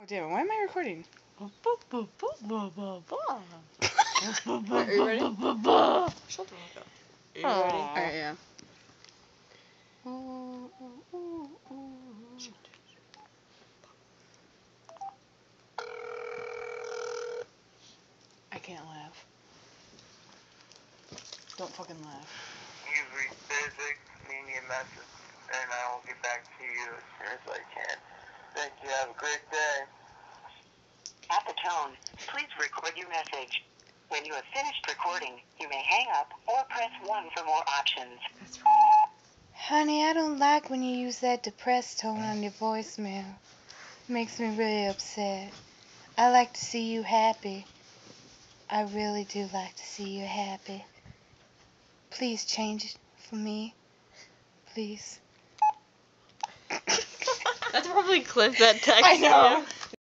Oh damn, why am I recording? Are you ready? Shut the fuck up. Are you ready? Alright, yeah. I can't laugh. Don't fucking laugh. You've reached basic, leave me a message, and I will get back to you as soon as I can. Thank you, have a great day. At the tone, please record your message. When you have finished recording, you may hang up or press 1 for more options. Honey, I don't like when you use that depressed tone on your voicemail. Makes me really upset. I like to see you happy. I really do like to see you happy. Please change it for me. Please. That's probably clip that text. I know. You.